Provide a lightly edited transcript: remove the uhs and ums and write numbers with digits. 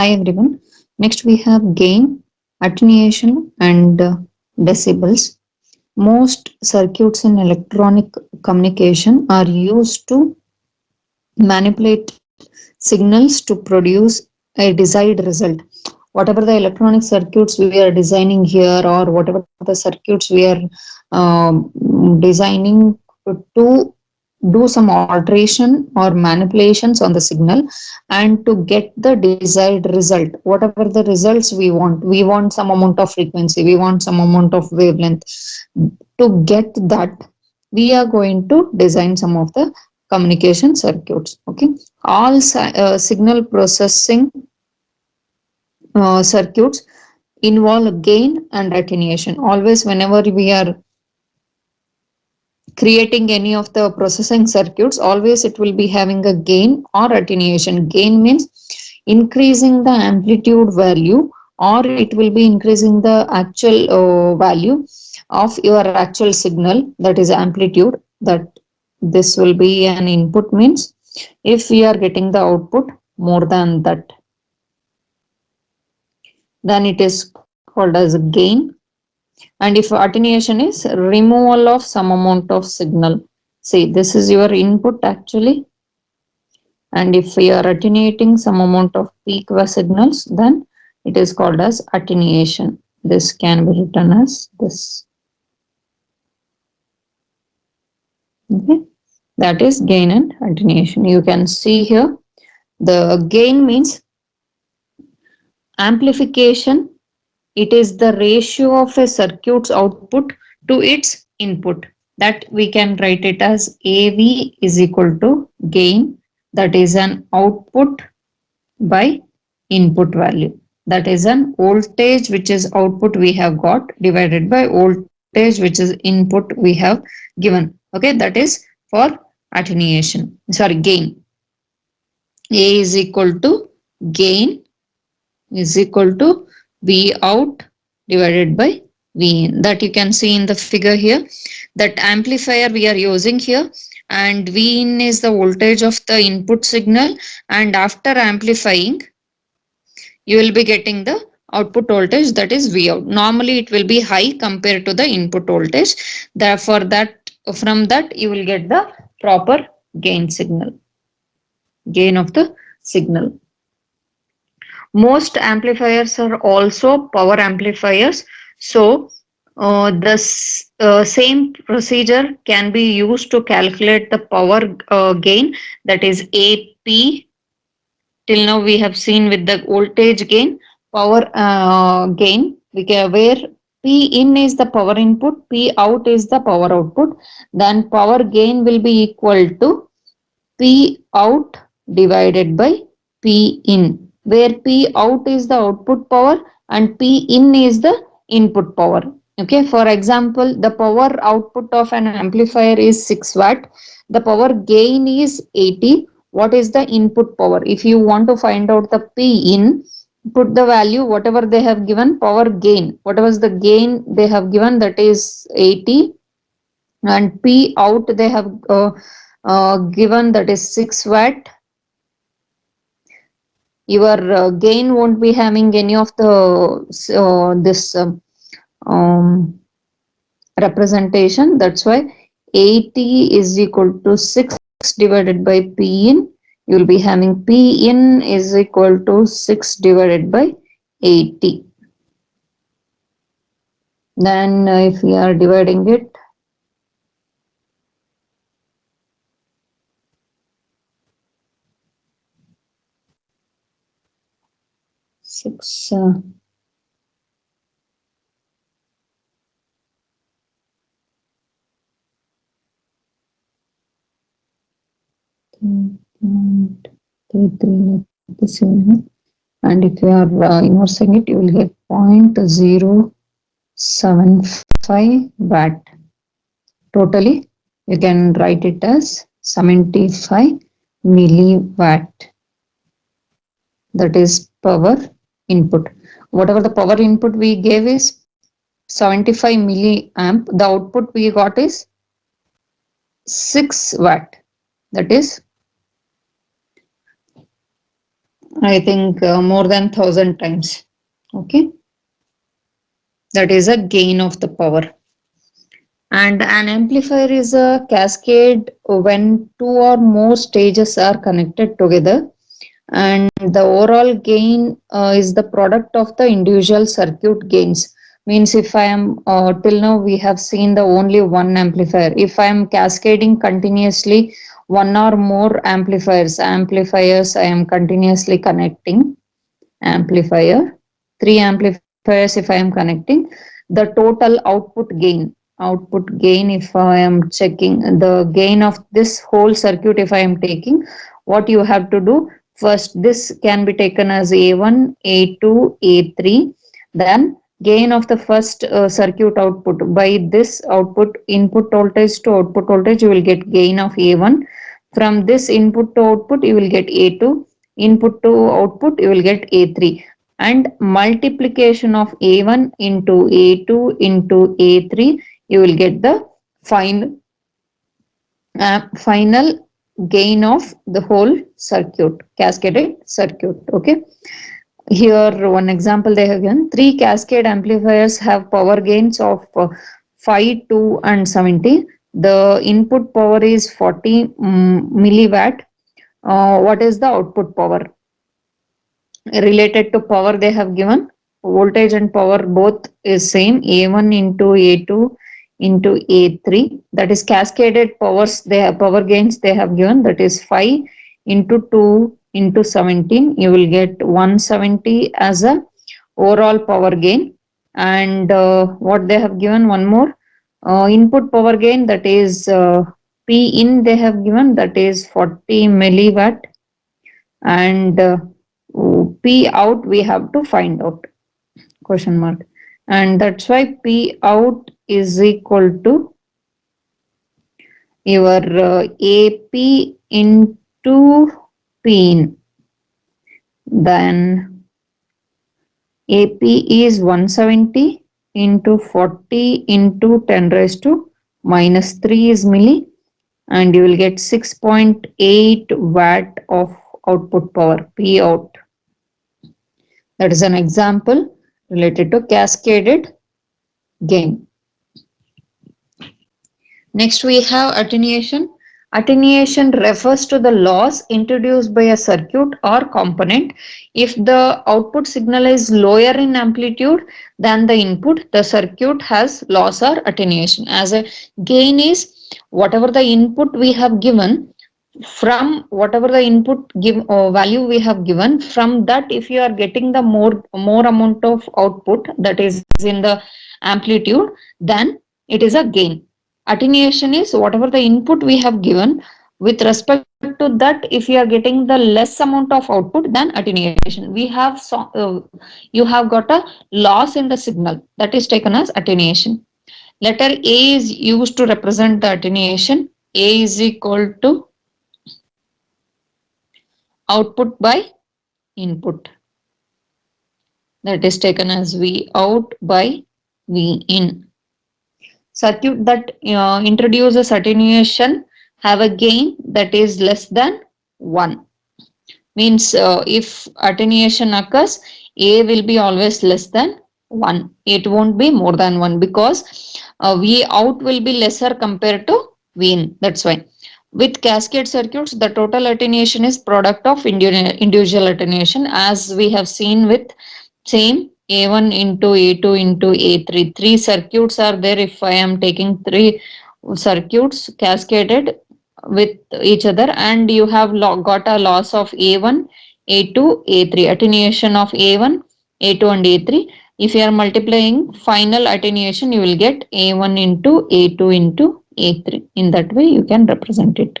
Hi everyone. Next we have gain, attenuation and decibels. Most circuits in electronic communication are used to manipulate signals to produce a desired result. Whatever the electronic circuits we are designing here, or whatever the circuits we are designing to do some alteration or manipulations on the signal and to get the desired result, whatever the results we want some amount of frequency, we want some amount of wavelength. To get that, we are going to design some of the communication circuits. Okay, all signal processing circuits involve gain and attenuation. Always whenever we are creating any of the processing circuits, always it will be having a gain or attenuation. Gain means increasing the amplitude value, or it will be increasing the actual value of your actual signal, that is amplitude. That this will be an input means if we are getting the output more than that, then it is called as gain. And if attenuation is removal of some amount of signal. See, this is your input actually, and if we are attenuating some amount of peak signals, then it is called as attenuation. This can be written as this. Okay, that is gain and attenuation. You can see here the gain means amplification. It is the ratio of a circuit's output to its input. That we can write it as AV is equal to gain, that is an output by input value. That is an voltage which is output we have got divided by voltage which is input we have given. Okay, that is for attenuation. Sorry, gain. A is equal to gain is equal to V out divided by V in. That you can see in the figure here. That amplifier we are using here, and V in is the voltage of the input signal, and after amplifying you will be getting the output voltage, that is V out. Normally it will be high compared to the input voltage. Therefore that from that you will get the proper gain signal, gain of the signal. Most amplifiers are also power amplifiers. So the same procedure can be used to calculate the power gain, that is AP. Till now we have seen with the voltage gain, power gain, where P in is the power input, P out is the power output. Then power gain will be equal to P out divided by P in, where P out is the output power and P in is the input power. Okay, for example, the power output of an amplifier is 6 watt, the power gain is 80. What is the input power? If you want to find out the P in, put the value whatever they have given, power gain, whatever is the gain they have given, that is 80, and P out they have given, that is 6 watt. Your gain won't be having any of the this um, representation. That's why 80 is equal to 6 divided by P in. You will be having P in is equal to 6 divided by 80. Then if we are dividing it, 6 3 the same. And if you are inversing it, you will get 0.075 watt. Totally, you can write it as 75 milliwatt. That is power input. Whatever the power input we gave is 75 milliamp. The output we got is 6 watt. That is I think more than 1,000 times. Okay, that is a gain of the power. And an amplifier is a cascade when two or more stages are connected together, and the overall gain is the product of the individual circuit gains. Means if I am till now we have seen the only one amplifier. If I am cascading continuously one or more amplifiers I am continuously connecting amplifier, three amplifiers if I am connecting, the total output gain if I am checking the gain of this whole circuit, if I am taking, what you have to do, first this can be taken as a1, a2, a3, then gain of the first circuit output. By this output input voltage to output voltage, you will get gain of a1. From this input to output you will get a2, input to output you will get a3, and multiplication of a1 into a2 into a3, you will get the final final gain of the whole circuit, cascaded circuit. Okay, here one example they have given, three cascade amplifiers have power gains of 5, 2 and 70. The input power is 40 milliwatt. What is the output power? Related to power they have given, voltage and power both is same, a1 into a2 into a3, that is cascaded powers, they have power gains they have given, that is 5 into 2 into 17, you will get 170 as a overall power gain. And what they have given one more, input power gain, that is p in they have given, that is 40 milliwatt, and P out we have to find out, question mark, and that's why P out is equal to your AP into P in. Then AP is 170 into 40 into 10 raised to minus 3 is milli, and you will get 6.8 watt of output power, P out. That is an example related to cascaded gain. Next we have attenuation. Attenuation refers to the loss introduced by a circuit or component. If the output signal is lower in amplitude than the input, the circuit has loss or attenuation. As a gain is whatever the input we have given, from whatever the input give value we have given, from that if you are getting the more amount of output, that is in the amplitude, then it is a gain. Attenuation is whatever the input we have given, with respect to that if you are getting the less amount of output, then attenuation we have. You have got a loss in the signal, that is taken as attenuation. Letter A is used to represent the attenuation. A is equal to output by input, that is taken as V out by V in. Circuit that introduces attenuation have a gain that is less than 1. Means if attenuation occurs, A will be always less than 1. It won't be more than 1, because V out will be lesser compared to V in. That's why. With cascade circuits, the total attenuation is product of individual attenuation, as we have seen with same A1 into A2 into A3. Three circuits are there. If I am taking three circuits cascaded with each other, and you have got a loss of A1, A2, A3, attenuation of A1, A2 and A3. If you are multiplying final attenuation, you will get A1 into A2 into A3. In that way, you can represent it.